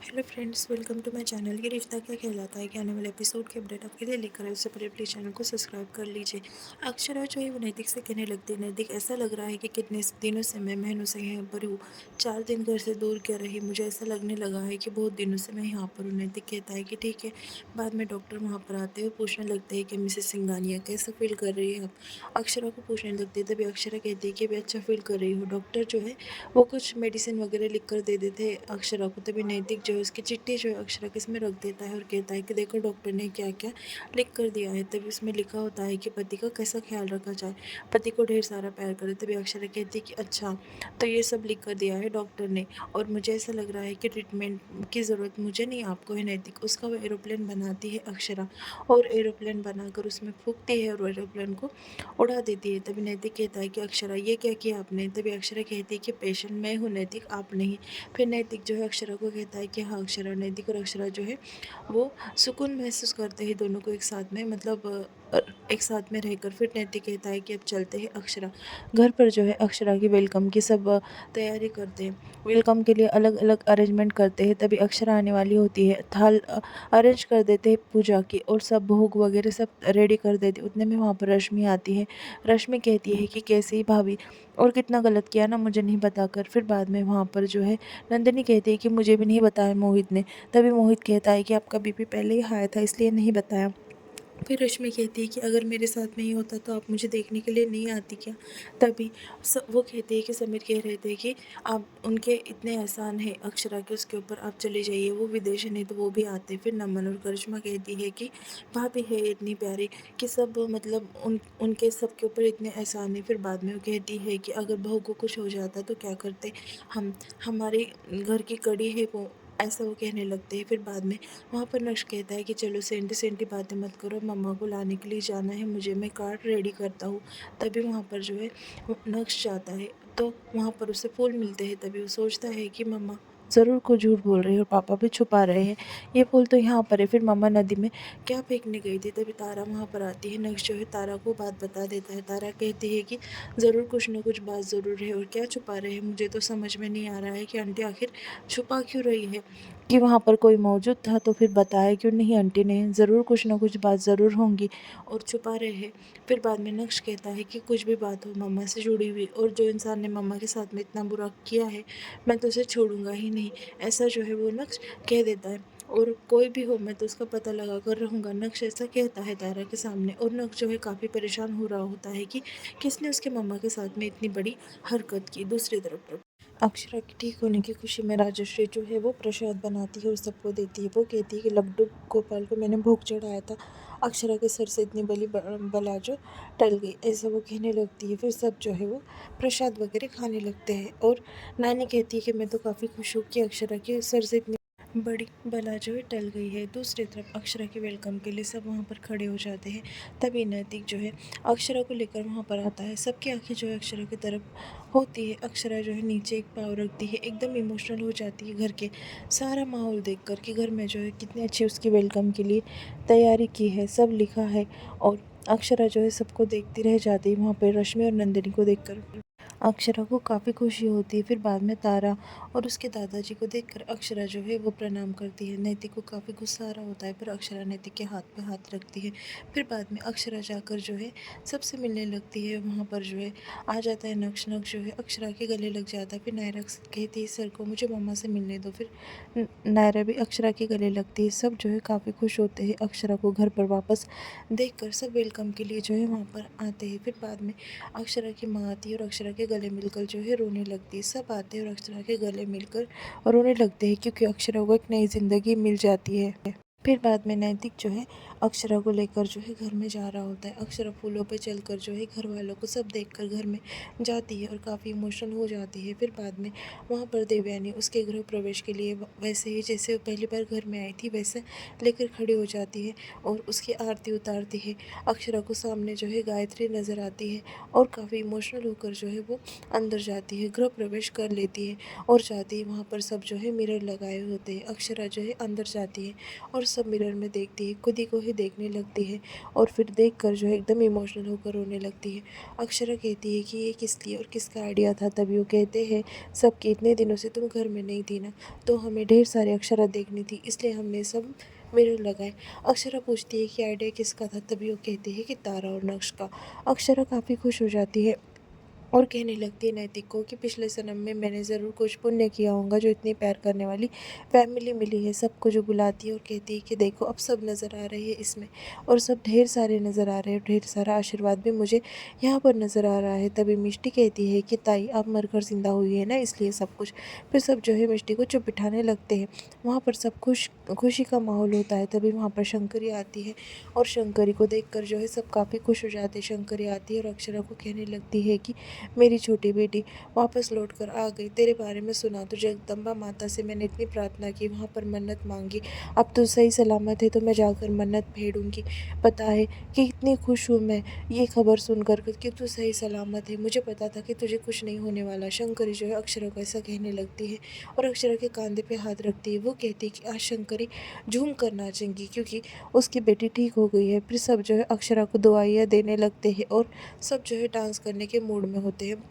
Hello friends, welcome to my channel. Yeh Rishta क्या कहलाता है कि आने वाले एपिसोड के अपडेट आपके लिए लेकर आए। उससे पहले प्लीज़ चैनल को सब्सक्राइब कर लीजिए। अक्षरा जो है वो नैतिक से कहने लगती है, नैतिक ऐसा लग रहा है कि कितने दिनों से मैं महीनों से यहाँ पर हूँ। 4 दिन घर से दूर क्या रही, मुझे ऐसा लगने लगा है कि बहुत दिनों से मैं यहाँ पर हूँ। नैतिक कहता है कि ठीक है। बाद में डॉक्टर वहाँ पर आते हैं और पूछने लगते हैं कि मिसेस सिंघानिया कैसा फील कर रही है आप। अक्षरा को पूछने लगती है, तभी अक्षरा कहती है कि भी अच्छा फील कर रही हो। डॉक्टर जो है वो कुछ मेडिसिन वगैरह लिख कर दे देते हैं अक्षरा को। तभी नैतिक जो है उसकी चिट्ठी जो है अक्षरा के इसमें रख देता है और कहता है कि देखो डॉक्टर ने क्या क्या लिख कर दिया है। तभी उसमें लिखा होता है कि पति का कैसा ख्याल रखा जाए, पति को ढेर सारा प्यार करे। तभी अक्षरा कहती है कि अच्छा, तो ये सब लिख कर दिया है डॉक्टर ने, और मुझे ऐसा लग रहा है कि ट्रीटमेंट की ज़रूरत मुझे नहीं आपको है। नैतिक उसका वो एरोप्लेन बनाती है अक्षरा, और एरोप्लेन बनाकर उसमें फूंकती है और एरोप्लेन को उड़ा देती है। तभी नैतिक कहता है कि अक्षरा ये क्या किया आपने। तभी अक्षरा कहती है कि पेशेंट मैं हूँ नैतिक, आप नहीं। फिर नैतिक जो है अक्षरा को कहता है कि हाँ अक्षरा। नैतिक और अक्षरा जो है वो सुकून महसूस करते हैं दोनों को एक साथ में, मतलब एक साथ में रहकर। फिर नैतिक कहता है कि अब चलते हैं अक्षरा। घर पर जो है अक्षरा की वेलकम की सब तैयारी करते हैं। वेलकम के लिए अलग अलग अरेंजमेंट करते हैं। तभी अक्षरा आने वाली होती है, थाल अरेंज कर देते हैं पूजा की, और सब भोग वगैरह सब रेडी कर देते। उतने में वहाँ पर रश्मि आती है। रश्मि कहती है कि कैसी भाभी, और कितना गलत किया ना मुझे नहीं बताकर। फिर बाद में वहाँ पर जो है नंदिनी कहती है कि मुझे भी नहीं बताया मोहित ने। तभी मोहित कहता है कि आपका बीपी पहले ही हाई था इसलिए नहीं बताया। फिर रश्मि कहती है कि अगर मेरे साथ में ही होता तो आप मुझे देखने के लिए नहीं आती क्या। तभी वो कहते हैं कि समीर कह रहे थे कि आप उनके इतने एहसान है अक्षरा के उसके ऊपर, आप चले जाइए, वो विदेश है, नहीं तो वो भी आते। फिर नमन और करिश्मा कहती है कि भाभी है इतनी प्यारी कि सब मतलब उनके सबके ऊपर इतने एहसान है। फिर बाद में वो कहती है कि अगर बहू को कुछ हो जाता तो क्या करते हम, हमारे घर की कड़ी है वो, ऐसा वो कहने लगते हैं। फिर बाद में वहाँ पर नक्श कहता है कि चलो सेंटी सेंटी बातें मत करो, मम्मा को लाने के लिए जाना है मुझे, मैं कार्ड रेडी करता हूँ। तभी वहाँ पर जो है वो नक्श जाता है, तो वहाँ पर उसे फूल मिलते हैं। तभी वो सोचता है कि मम्मा ज़रूर को झूठ बोल रही है और पापा भी छुपा रहे हैं, ये फूल तो यहाँ पर है। फिर मम्मा नदी में क्या फेंकने गई थी। तभी तारा वहाँ पर आती है। नक्श जो है तारा को बात बता देता है। तारा कहती है कि ज़रूर कुछ ना कुछ बात ज़रूर है, और क्या छुपा रहे हैं मुझे तो समझ में नहीं आ रहा है कि आंटी आखिर छुपा क्यों रही है। कि वहाँ पर कोई मौजूद था तो फिर बताया क्यों नहीं आंटी ने, ज़रूर कुछ ना कुछ बात ज़रूर होंगी और छुपा रहे हैं। फिर बाद में नक्श कहता है कि कुछ भी बात हो मम्मा से जुड़ी हुई, और जो इंसान ने मम्मा के साथ में इतना बुरा किया है मैं तो उसे छोड़ूंगा ही नहीं, ऐसा जो है वो नक्श कह देता है। और कोई भी हो मैं तो उसका पता लगा कर रहूँगा, नक्श ऐसा कहता है तारा के सामने। और नक्श जो है काफ़ी परेशान हो रहा होता है कि किसने उसके मम्मा के साथ में इतनी बड़ी हरकत की। दूसरी तरफ अक्षरा के ठीक होने की खुशी में राजश्री जो है वो प्रसाद बनाती है और सबको देती है। वो कहती है कि लड्डू गोपाल को मैंने भोग चढ़ाया था, अक्षरा के सर से इतनी बड़ी बला जो टल गई, ऐसा वो कहने लगती है। फिर सब जो है वो प्रसाद वगैरह खाने लगते हैं, और नानी कहती है कि मैं तो काफ़ी खुश हूँ कि अक्षरा के सर से इतनी बड़ी बला जो है टल गई है। दूसरी तरफ अक्षरा के वेलकम के लिए सब वहाँ पर खड़े हो जाते हैं। तभी नैतिक जो है अक्षरा को लेकर वहाँ पर आता है। सबकी आंखें जो है अक्षरा की तरफ होती है। अक्षरा जो है नीचे एक पाँव रखती है, एकदम इमोशनल हो जाती है घर के सारा माहौल देखकर कि घर में जो है कितनी अच्छी उसकी वेलकम के लिए तैयारी की है, सब लिखा है। और अक्षरा जो है सबको देखती रह जाती है वहाँ पर रश्मि और नंदिनी को देखकर। अक्षरा को काफ़ी खुशी होती है। फिर बाद में तारा और उसके दादाजी को देखकर अक्षरा जो है वो प्रणाम करती है। नैतिक को काफ़ी गुस्सा आ रहा होता है, पर अक्षरा नैतिक के हाथ पे हाथ रखती है। फिर बाद में अक्षरा जाकर जो है सबसे मिलने लगती है। वहाँ पर जो है आ जाता है नक्श। नक्श जो है अक्षरा के गले लग जाता है। फिर नायरा कहती है सर को मुझे मम्मा से मिलने दो। फिर नायरा भी अक्षरा के गले लगती है। सब जो है काफ़ी खुश होते हैं अक्षरा को घर पर वापस देखकर। सब वेलकम के लिए जो है वहाँ पर आते हैं। फिर बाद में अक्षरा की माँ आती है और अक्षरा के गले मिलकर जो है रोने लगती है। सब आते हैं और अक्षरा के गले मिलकर रोने लगते हैं, क्योंकि अक्षरा को एक नई ज़िंदगी मिल जाती है। फिर बाद में नैतिक जो है अक्षरा को लेकर जो है घर में जा रहा होता है। अक्षरा फूलों पे चलकर जो है घर वालों को सब देखकर घर में जाती है और काफ़ी इमोशनल हो जाती है। फिर बाद में वहाँ पर देवयानी उसके गृह प्रवेश के लिए वैसे ही जैसे वो पहली बार घर में आई थी वैसे लेकर खड़ी हो जाती है और उसकी आरती उतारती है। अक्षरा को सामने जो है गायत्री नज़र आती है और काफ़ी इमोशनल होकर जो है वो अंदर जाती है, गृह प्रवेश कर लेती है और जाती है। वहाँ पर सब जो है मिरर लगाए होते हैं। अक्षरा जो है अंदर जाती है और सब मिरर में देखती है, खुद ही को ही देखने लगती है और फिर देखकर जो है एकदम इमोशनल होकर रोने लगती है। अक्षरा कहती है कि ये किस लिए और किसका आइडिया था? तभी वो कहते हैं सबके, इतने दिनों से तुम घर में नहीं थी ना, तो हमें ढेर सारी अक्षरा देखनी थी, इसलिए हमने सब मिरर लगाए। अक्षरा पूछती है कि आइडिया किसका था? तभी वो कहते हैं कि तारा और नक्श का। अक्षरा काफ़ी खुश हो जाती है और कहने लगती है नैतिक को कि पिछले जन्म में मैंने ज़रूर कुछ पुण्य किया होगा, जो इतनी प्यार करने वाली फैमिली मिली है। सबको जो बुलाती है और कहती है कि देखो अब सब नज़र आ रहे हैं इसमें, और सब ढेर सारे नज़र आ रहे हैं, ढेर सारा आशीर्वाद भी मुझे यहाँ पर नज़र आ रहा है। तभी मिष्टी कहती है कि ताई आप मरकर ज़िंदा हुई है ना, इसलिए सब कुछ। फिर सब जो है मिष्टी को चुप बिठाने लगते हैं। वहाँ पर सब खुशी का माहौल होता है। तभी वहाँ पर शंकरी आती है और शंकरी को देखकर जो है सब काफ़ी खुश हो जाते हैं। शंकरी आती है और अक्षरा को कहने लगती है कि मेरी छोटी बेटी वापस लौट कर आ गई। तेरे बारे में सुना तो जगदम्बा माता से मैंने इतनी प्रार्थना की, वहाँ पर मन्नत मांगी। अब तो सही सलामत है, तो मैं जाकर मन्नत फेरूंगी। पता है कि इतनी खुश हूँ मैं ये खबर सुनकर कि तू सही सलामत है। मुझे पता था कि तुझे कुछ नहीं होने वाला। शंकरी जो है अक्षरा को ऐसा कहने लगती है और अक्षरा के कंधे पे हाथ रखती है। वो कहती है कि आज शंकरी झूम कर नाचेंगी क्योंकि उसकी बेटी ठीक हो गई है। फिर सब जो है अक्षरा को दुआइयाँ देने लगते हैं और सब जो है डांस करने के मूड में होते हैं।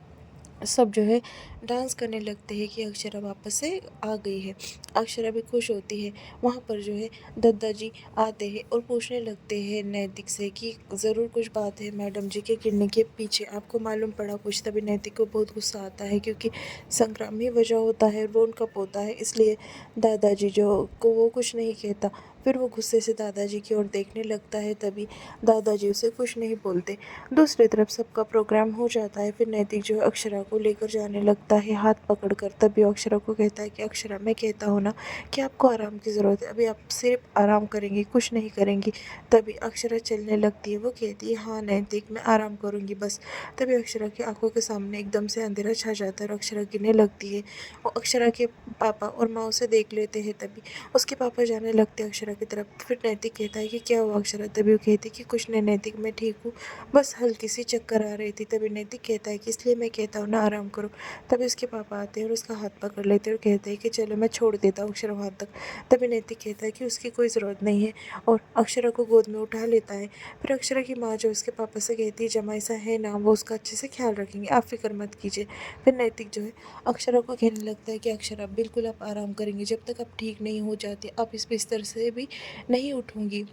सब जो है डांस करने लगते हैं कि अक्षरा वापस से आ गई है। अक्षरा भी खुश होती है। वहाँ पर जो है दद्दा जी आते हैं और पूछने लगते हैं नैतिक से कि ज़रूर कुछ बात है मैडम जी के गिरने के पीछे, आपको मालूम पड़ा कुछ? तभी नैतिक को बहुत गुस्सा आता है क्योंकि संग्राम ही वजह होता है, वो उनका पोता है, इसलिए दादाजी जो को वो कुछ नहीं कहता। फिर वो गुस्से से दादाजी की ओर देखने लगता है। तभी दादाजी उसे कुछ नहीं बोलते। दूसरी तरफ सबका प्रोग्राम हो जाता है। फिर नैतिक जो है अक्षरा को लेकर जाने लगता है हाथ पकड़कर। तभी अक्षरा को कहता है कि अक्षरा, मैं कहता हूँ ना कि आपको आराम की ज़रूरत है, अभी आप सिर्फ आराम करेंगी, कुछ नहीं करेंगी। तभी अक्षरा चलने लगती है। वो कहती है हाँ नैतिक, मैं आराम करूँगी बस। तभी अक्षरा की आंखों के सामने एकदम से अंधेरा छा जाता है और अक्षरा गिरने लगती है। वो अक्षरा के पापा और माँ उसे देख लेते हैं। तभी उसके पापा जाने लगते हैं अक्षरा की तरफ। फिर नैतिक कहता है कि क्या हुआ अक्षरा? तभी वो कहती है कि कुछ नहीं नैतिक, मैं ठीक हूँ, बस हल्की सी चक्कर आ रही थी। तभी नैतिक कहता है कि इसलिए मैं कहता हूँ ना आराम करो। तभी उसके पापा आते हैं और उसका हाथ पकड़ लेते हैं और कहते हैं कि चलो मैं छोड़ देता हूँ अक्षरा वहाँ तक। तभी नैतिक कहता है कि उसकी कोई ज़रूरत नहीं है और अक्षरा को गोद में उठा लेता है। फिर अक्षरा की माँ जो उसके पापा से कहती है जमाई सा है ना, वो उसका अच्छे से ख्याल रखेंगे, आप फिक्र मत कीजिए। फिर नैतिक जो है अक्षरा को कहने लगता है कि अक्षरा बिल्कुल आप आराम करेंगे, जब तक आप ठीक नहीं हो जाती आप इस बिस्तर से भी नहीं उठूँगी।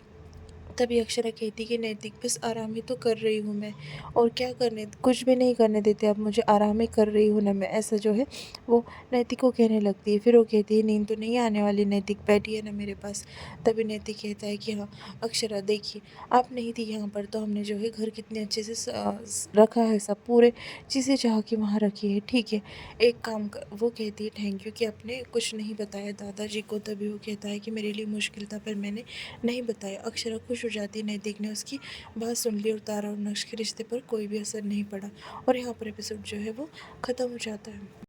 तभी अक्षरा कहती कि नैतिक बस आराम ही तो कर रही हूँ मैं, और क्या करने, कुछ भी नहीं करने देते आप मुझे, आराम ही कर रही हूँ ना मैं, ऐसा जो है वो नैतिक को कहने लगती है। फिर वो कहती है नींद तो नहीं आने वाली नैतिक, बैठी है ना मेरे पास। तभी नैतिक कहता है कि हाँ अक्षरा देखिए, आप नहीं थी यहाँ पर तो हमने जो है घर कितने अच्छे से रखा है, सब पूरे चीज़ें जहाँ की वहाँ रखी है, ठीक है एक काम कर। वो कहती है थैंक यू कि आपने कुछ नहीं बताया दादाजी को। तभी वो कहता है कि मेरे लिए मुश्किल था पर मैंने नहीं बताया। अक्षरा खुश हो जाती, नैतिक ने उसकी बात सुन ली और तारा और नक्श के रिश्ते पर कोई भी असर नहीं पड़ा। और यहाँ पर एपिसोड जो है वो ख़त्म हो जाता है।